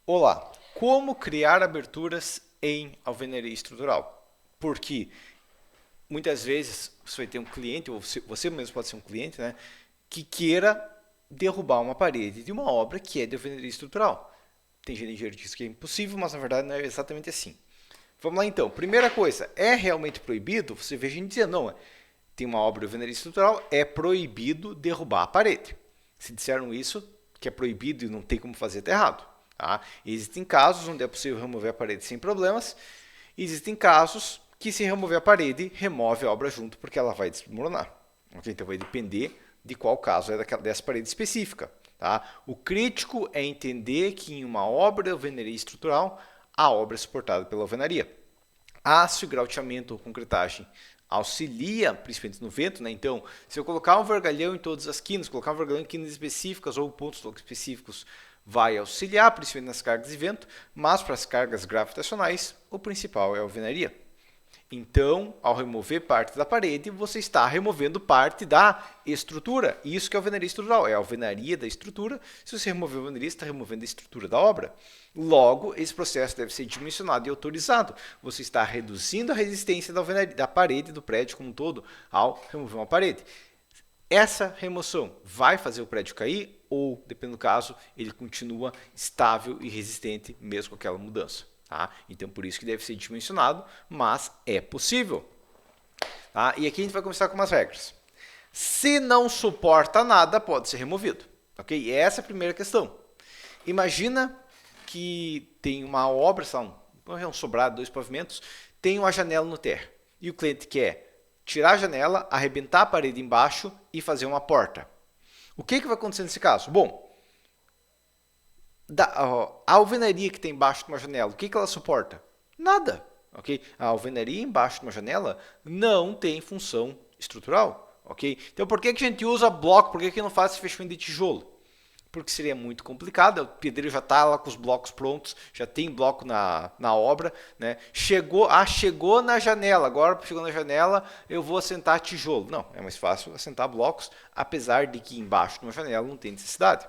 Olá, como criar aberturas em alvenaria estrutural? Porque muitas vezes você vai ter um cliente, ou você mesmo pode ser um cliente, né, que queira derrubar uma parede de uma obra que é de alvenaria estrutural. Tem gente que diz que é impossível, mas na verdade não é exatamente assim. Vamos lá então. Primeira coisa, é realmente proibido? Você vê gente dizendo, não, tem uma obra de alvenaria estrutural, é proibido derrubar a parede. Se disseram isso, que é proibido e não tem como fazer, está errado. Tá? Existem casos onde é possível remover a parede sem problemas. Existem casos que se remover a parede, remove a obra junto porque ela vai desmoronar. Okay? Então vai depender de qual caso é dessa parede específica. Tá? O crítico é entender que em uma obra de alvenaria estrutural, a obra é suportada pela alvenaria. Aço, grauteamento ou concretagem auxilia, principalmente no vento, né? Então, se eu colocar um vergalhão em todas as quinas, colocar um vergalhão em quinas específicas ou pontos específicos, vai auxiliar, principalmente nas cargas de vento, mas para as cargas gravitacionais, o principal é a alvenaria. Então, ao remover parte da parede, você está removendo parte da estrutura. Isso que é alvenaria estrutural, é a alvenaria da estrutura. Se você remover a alvenaria, você está removendo a estrutura da obra. Logo, esse processo deve ser dimensionado e autorizado. Você está reduzindo a resistência da, da parede do prédio como um todo ao remover uma parede. Essa remoção vai fazer o prédio cair ou, dependendo do caso, ele continua estável e resistente mesmo com aquela mudança. Tá? Então, por isso que deve ser dimensionado, mas é possível. Tá? E aqui a gente vai começar com umas regras. Se não suporta nada, pode ser removido. Okay? E essa é a primeira questão. Imagina que tem uma obra, um sobrado, 2 pavimentos, tem uma janela no térreo. E o cliente quer tirar a janela, arrebentar a parede embaixo e fazer uma porta. O que vai acontecer nesse caso? Bom, a alvenaria que tem embaixo de uma janela, o que ela suporta? Nada. Okay? A alvenaria embaixo de uma janela não tem função estrutural. Okay? Então, por que a gente usa bloco? Por que não faz esse fechamento de tijolo? Porque seria muito complicado, o pedreiro já está lá com os blocos prontos, já tem bloco na obra, né? Chegou na janela, agora chegou na janela, eu vou assentar tijolo. Não, é mais fácil assentar blocos, apesar de que embaixo de uma janela não tem necessidade.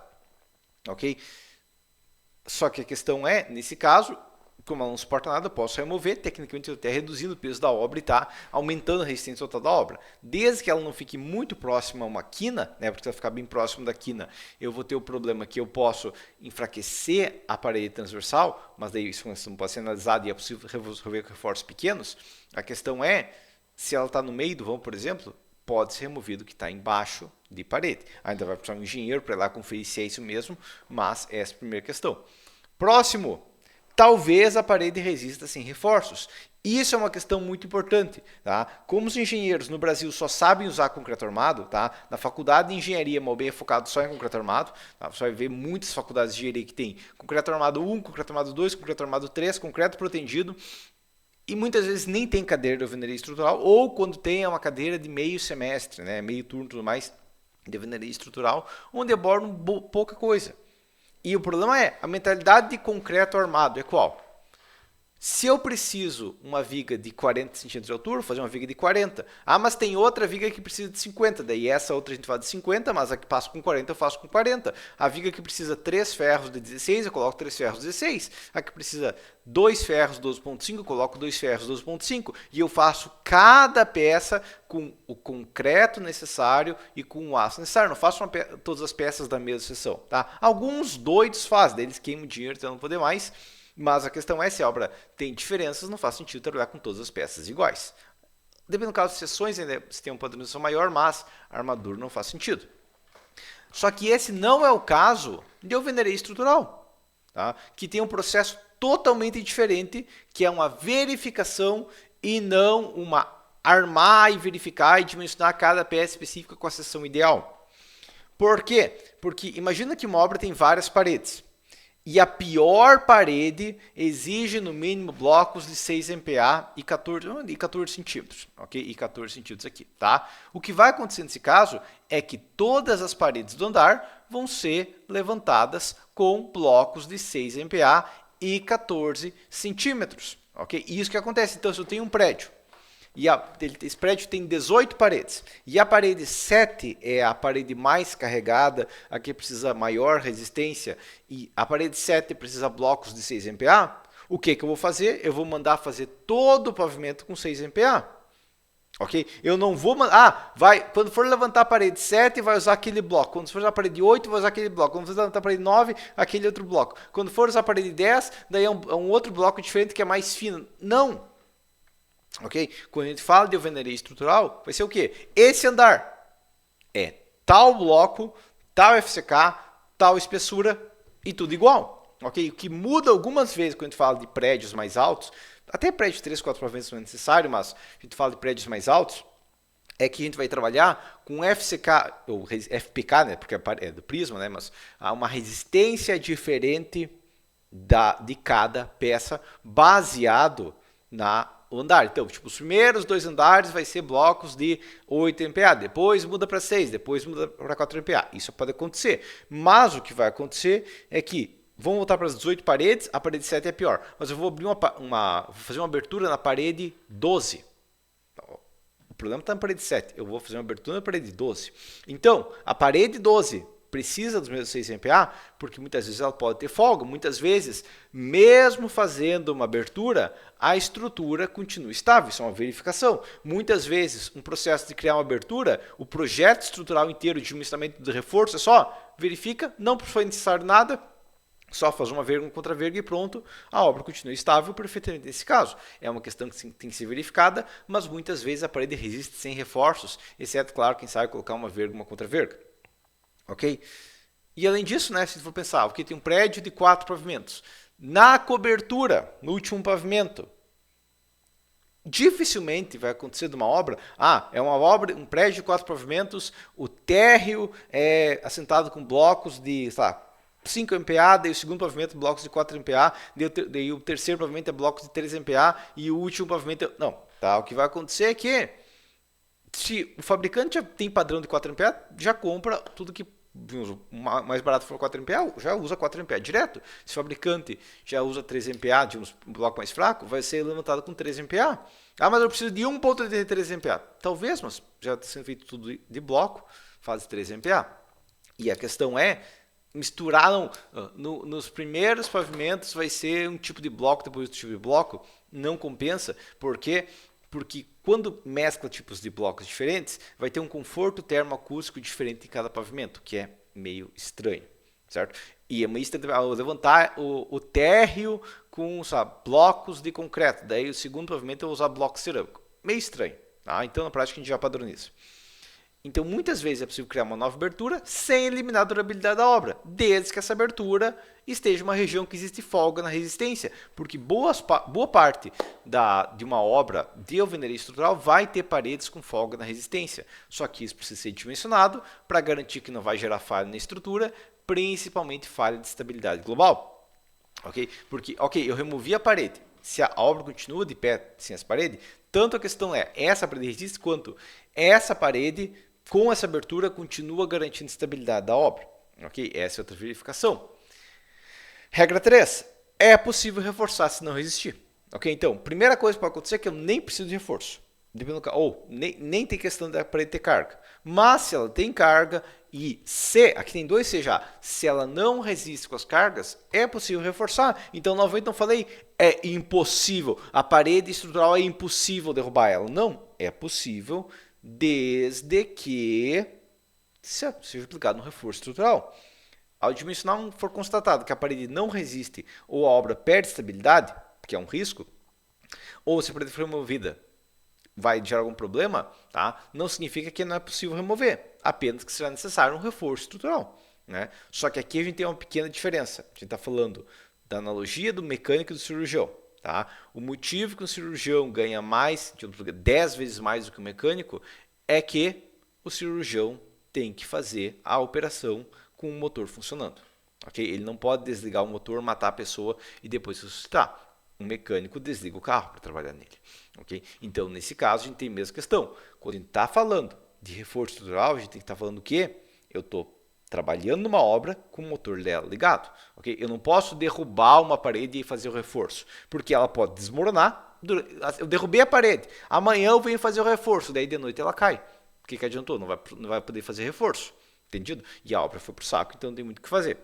Ok? Só que a questão é, nesse caso, como ela não suporta nada, eu posso remover, tecnicamente eu até reduzindo o peso da obra e está aumentando a resistência total da obra. Desde que ela não fique muito próxima a uma quina, né, porque se ela ficar bem próximo da quina, eu vou ter o problema que eu posso enfraquecer a parede transversal, mas daí isso não pode ser analisado e é possível remover reforços pequenos. A questão é, se ela está no meio do vão, por exemplo, pode ser removido o que está embaixo de parede. Ainda vai precisar um engenheiro para ir lá conferir se é isso mesmo, mas essa é a primeira questão. Próximo, talvez a parede resista sem reforços. Isso é uma questão muito importante. Tá? Como os engenheiros no Brasil só sabem usar concreto armado, tá? Na faculdade de engenharia, Malbem é focado só em concreto armado. Tá? Você vai ver muitas faculdades de engenharia que tem concreto armado 1, concreto armado 2, concreto armado 3, concreto protendido. E muitas vezes nem tem cadeira de alvenaria estrutural, ou quando tem é uma cadeira de meio semestre, né? Meio turno e tudo mais, de alvenaria estrutural, onde abordam pouca coisa. E o problema é, a mentalidade de concreto armado é qual? Se eu preciso uma viga de 40 centímetros de altura, vou fazer uma viga de 40. Ah, mas tem outra viga que precisa de 50. Daí essa outra a gente faz de 50, mas a que passa com 40 eu faço com 40. A viga que precisa 3 ferros de 16, eu coloco 3 ferros de 16. A que precisa 2 ferros 12.5, eu coloco 2 ferros 12.5. E eu faço cada peça com o concreto necessário e com o aço necessário. Não faço todas as peças da mesma seção. Tá? Alguns doidos fazem, eles queimam dinheiro então não poder mais. Mas a questão é, se a obra tem diferenças, não faz sentido trabalhar com todas as peças iguais. Dependendo do caso de seções, ainda se tem uma padronização maior, mas a armadura não faz sentido. Só que esse não é o caso de alvenaria estrutural, tá? Que tem um processo totalmente diferente, que é uma verificação e não uma armar e verificar e dimensionar cada peça específica com a seção ideal. Por quê? Porque imagina que uma obra tem várias paredes. E a pior parede exige no mínimo blocos de 6 MPa e 14 centímetros, ok? E 14 centímetros aqui, tá? O que vai acontecer nesse caso é que todas as paredes do andar vão ser levantadas com blocos de 6 MPa e 14 centímetros, ok? Isso que acontece. Então, se eu tenho um prédio esse prédio tem 18 paredes. E a parede 7 é a parede mais carregada, a que precisa maior resistência. E a parede 7 precisa blocos de 6 MPa. O que eu vou fazer? Eu vou mandar fazer todo o pavimento com 6 MPa. Ok? Eu não vou... quando for levantar a parede 7, vai usar aquele bloco. Quando for usar a parede 8, vai usar aquele bloco. Quando for levantar a parede 9, aquele outro bloco. Quando for usar a parede 10, daí é um outro bloco diferente que é mais fino. Não! Ok? Quando a gente fala de alvenaria estrutural, vai ser o quê? Esse andar é tal bloco, tal FCK, tal espessura e tudo igual. Ok? O que muda algumas vezes quando a gente fala de prédios mais altos, até prédio de 3, 4 pavimentos não é necessário, mas a gente fala de prédios mais altos, é que a gente vai trabalhar com FCK, ou FPK, né, porque é do prisma, né, mas há uma resistência diferente de cada peça baseado no andar. Então, tipo, os primeiros 2 andares vai ser blocos de 8 MPa, depois muda para 6, depois muda para 4 MPa. Isso pode acontecer, mas o que vai acontecer é que vamos voltar para as 18 paredes, a parede 7 é pior. Mas eu vou abrir vou fazer uma abertura na parede 12. O problema está na parede 7. Eu vou fazer uma abertura na parede 12. Então, a parede 12 precisa dos mesmos 6 MPa, porque muitas vezes ela pode ter folga. Muitas vezes, mesmo fazendo uma abertura, a estrutura continua estável. Isso é uma verificação. Muitas vezes, um processo de criar uma abertura, o projeto estrutural inteiro de administramento de reforço é só verifica, não foi necessário nada, só faz uma vírgula contra vírgula e pronto, a obra continua estável perfeitamente nesse caso. É uma questão que tem que ser verificada, mas muitas vezes a parede resiste sem reforços, exceto, claro, quem sabe colocar uma vírgula contra vírgula. Ok? E além disso, né, se for pensar, ok, tem um prédio de 4 pavimentos. Na cobertura, no último pavimento, dificilmente vai acontecer de uma obra, é uma obra, um prédio de 4 pavimentos, o térreo é assentado com blocos de, 5 MPa, daí o segundo pavimento blocos de 4 MPa, daí o terceiro pavimento é blocos de 3 MPa e o último pavimento não, tá? O que vai acontecer é que se o fabricante já tem padrão de 4 MPa, já compra tudo que mais barato for 4 MPa, já usa 4 MPa direto. Se o fabricante já usa 3 MPa de um bloco mais fraco, vai ser levantado com 3 MPa. Mas eu preciso de 1.3 MPa. Talvez, mas já está sendo feito tudo de bloco, faz 3 MPa. E a questão é misturaram nos primeiros pavimentos vai ser um tipo de bloco, depois outro tipo de bloco, não compensa, porque quando mescla tipos de blocos diferentes, vai ter um conforto termoacústico diferente em cada pavimento, que é meio estranho, certo? E é meio estranho levantar o térreo com, blocos de concreto, daí o segundo pavimento eu vou usar bloco cerâmico, meio estranho, tá? Então na prática a gente já padroniza. Então, muitas vezes é possível criar uma nova abertura sem eliminar a durabilidade da obra, desde que essa abertura esteja em uma região que existe folga na resistência, porque boa parte de uma obra de alvenaria estrutural vai ter paredes com folga na resistência. Só que isso precisa ser dimensionado para garantir que não vai gerar falha na estrutura, principalmente falha de estabilidade global. Ok? Porque, eu removi a parede. Se a obra continua de pé sem essa parede, tanto a questão é essa parede resiste, quanto essa parede com essa abertura continua garantindo estabilidade da obra. Ok? Essa é outra verificação. Regra 3. É possível reforçar se não resistir. Ok? Então, primeira coisa que pode acontecer é que eu nem preciso de reforço. Ou nem tem questão da parede ter carga. Mas se ela tem carga e aqui tem 2 C já, se ela não resiste com as cargas, é possível reforçar. Então, novamente não falei, é impossível. A parede estrutural é impossível derrubar ela. Não, é possível desde que seja aplicado um reforço estrutural. Ao dimensionar for constatado que a parede não resiste ou a obra perde estabilidade, que é um risco, ou se a parede for removida vai gerar algum problema, tá? Não significa que não é possível remover, apenas que será necessário um reforço estrutural, né? Só que aqui a gente tem uma pequena diferença. A gente está falando da analogia do mecânico e do cirurgião. Tá? O motivo que o cirurgião ganha 10 vezes mais do que o mecânico, é que o cirurgião tem que fazer a operação com o motor funcionando. Okay? Ele não pode desligar o motor, matar a pessoa e depois ressuscitar. Um mecânico desliga o carro para trabalhar nele. Okay? Então, nesse caso, a gente tem a mesma questão. Quando a gente está falando de reforço estrutural, a gente tem que estar falando o quê? Eu estou trabalhando numa obra com o motor dela ligado. Okay? Eu não posso derrubar uma parede e fazer o reforço, porque ela pode desmoronar eu derrubei a parede, amanhã eu venho fazer o reforço, daí de noite ela cai. O que adiantou? Não vai poder fazer reforço, entendido? E a obra foi pro saco, então não tem muito o que fazer.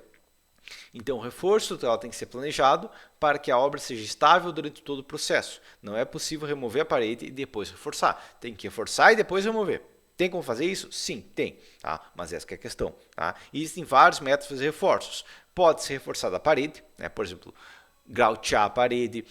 Então, o reforço estrutural tem que ser planejado para que a obra seja estável durante todo o processo. Não é possível remover a parede e depois reforçar. Tem que reforçar e depois remover. Tem como fazer isso? Sim, tem. Tá? Mas essa que é a questão. Tá? E existem vários métodos de fazer reforços. Pode ser reforçada a parede, né? Por exemplo, grautear a parede,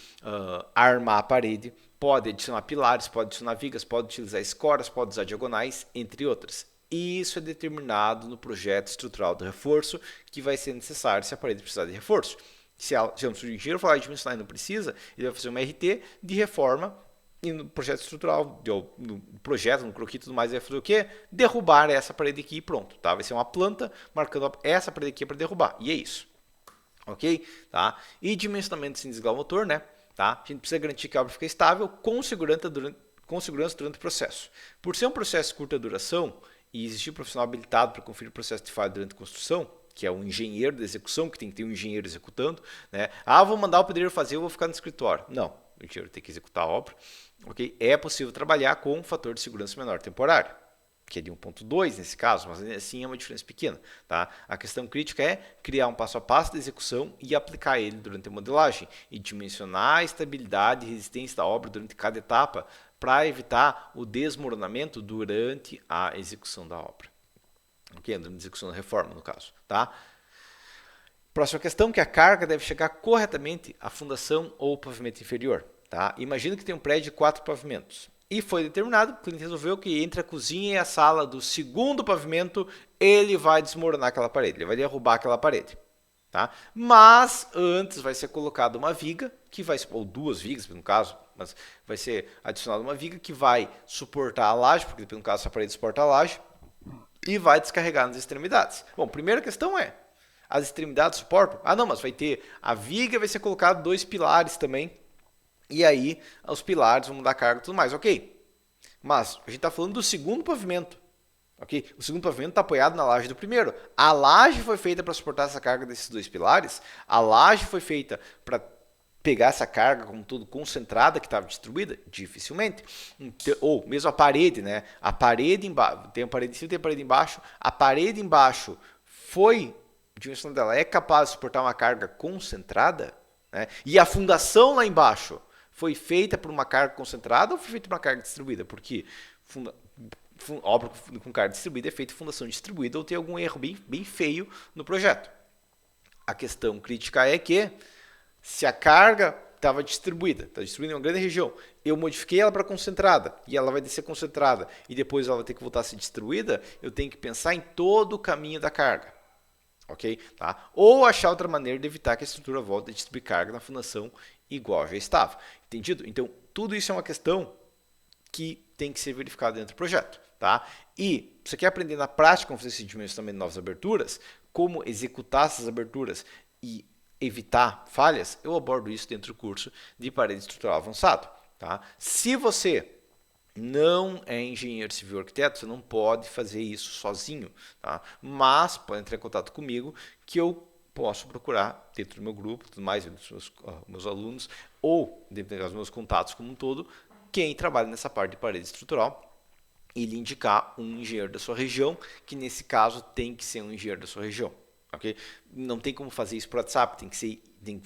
armar a parede. Pode adicionar pilares, pode adicionar vigas, pode utilizar escoras, pode usar diagonais, entre outras. Isso é determinado no projeto estrutural do reforço, que vai ser necessário se a parede precisar de reforço. Se o engenheiro falar de dimensionar e não precisa, ele vai fazer uma RT de reforma e no projeto estrutural, no projeto, no croquis e tudo mais, ele vai fazer o quê? Derrubar essa parede aqui e pronto. Tá? Vai ser uma planta marcando essa parede aqui para derrubar. E é isso. Ok? Tá? E dimensionamento sem desligar o motor, né? Tá? A gente precisa garantir que a obra fique estável com segurança durante o processo. Por ser um processo de curta duração, e existir um profissional habilitado para conferir o processo de falha durante a construção, que é o engenheiro da execução, que tem que ter um engenheiro executando, né? Vou mandar o pedreiro fazer, eu vou ficar no escritório. Não, o engenheiro tem que executar a obra. Okay? É possível trabalhar com um fator de segurança menor temporário, que é de 1.2 nesse caso, mas assim é uma diferença pequena. Tá? A questão crítica é criar um passo a passo da execução e aplicar ele durante a modelagem e dimensionar a estabilidade e resistência da obra durante cada etapa, para evitar o desmoronamento durante a execução da obra. Ok? Durante a execução da reforma, no caso. Tá? Próxima questão, que a carga deve chegar corretamente à fundação ou pavimento inferior. Tá? Imagina que tem um prédio de 4 pavimentos. E foi determinado, o cliente resolveu que entre a cozinha e a sala do segundo pavimento, ele vai desmoronar aquela parede, ele vai derrubar aquela parede. Tá? Mas antes vai ser colocada uma viga, ou 2 vigas, no caso, mas vai ser adicionada uma viga que vai suportar a laje, porque no caso essa parede suporta a laje, e vai descarregar nas extremidades. Bom, primeira questão é, as extremidades suportam? Não, mas vai ter a viga, vai ser colocado 2 pilares também, e aí os pilares vão dar carga e tudo mais, ok. Mas a gente está falando do segundo pavimento. Okay? O segundo pavimento está apoiado na laje do primeiro. A laje foi feita para suportar essa carga desses 2 pilares. A laje foi feita para pegar essa carga como tudo concentrada que estava distribuída? Dificilmente. Então, ou mesmo a parede, né? A parede embaixo, tem a parede em cima, tem a parede embaixo. A parede embaixo foi, a dimensão dela é capaz de suportar uma carga concentrada? Né? E a fundação lá embaixo foi feita por uma carga concentrada ou foi feita por uma carga distribuída? Porque obra com carga distribuída é feita em fundação distribuída ou tem algum erro bem feio no projeto. A questão crítica é que se a carga estava distribuída em uma grande região, eu modifiquei ela para concentrada e ela vai descer concentrada e depois ela vai ter que voltar a ser distribuída, eu tenho que pensar em todo o caminho da carga. Ok? Tá? Ou achar outra maneira de evitar que a estrutura volte a distribuir carga na fundação igual já estava. Entendido? Então, tudo isso é uma questão que tem que ser verificada dentro do projeto. Tá? E você quer aprender na prática como fazer esse dimensionamento de novas aberturas, como executar essas aberturas e evitar falhas, eu abordo isso dentro do curso de parede estrutural avançado. Tá? Se você não é engenheiro civil arquiteto, você não pode fazer isso sozinho. Tá? Mas pode entrar em contato comigo que eu posso procurar dentro do meu grupo, tudo mais, dos meus alunos, ou dentro dos meus contatos como um todo, quem trabalha nessa parte de parede estrutural e lhe indicar um engenheiro da sua região, que nesse caso tem que ser um engenheiro da sua região. Okay? Não tem como fazer isso por WhatsApp, tem que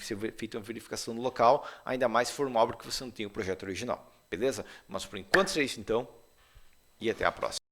ser feita uma verificação no local, ainda mais se for uma obra que você não tem o projeto original. Beleza? Mas por enquanto é isso então, e até a próxima.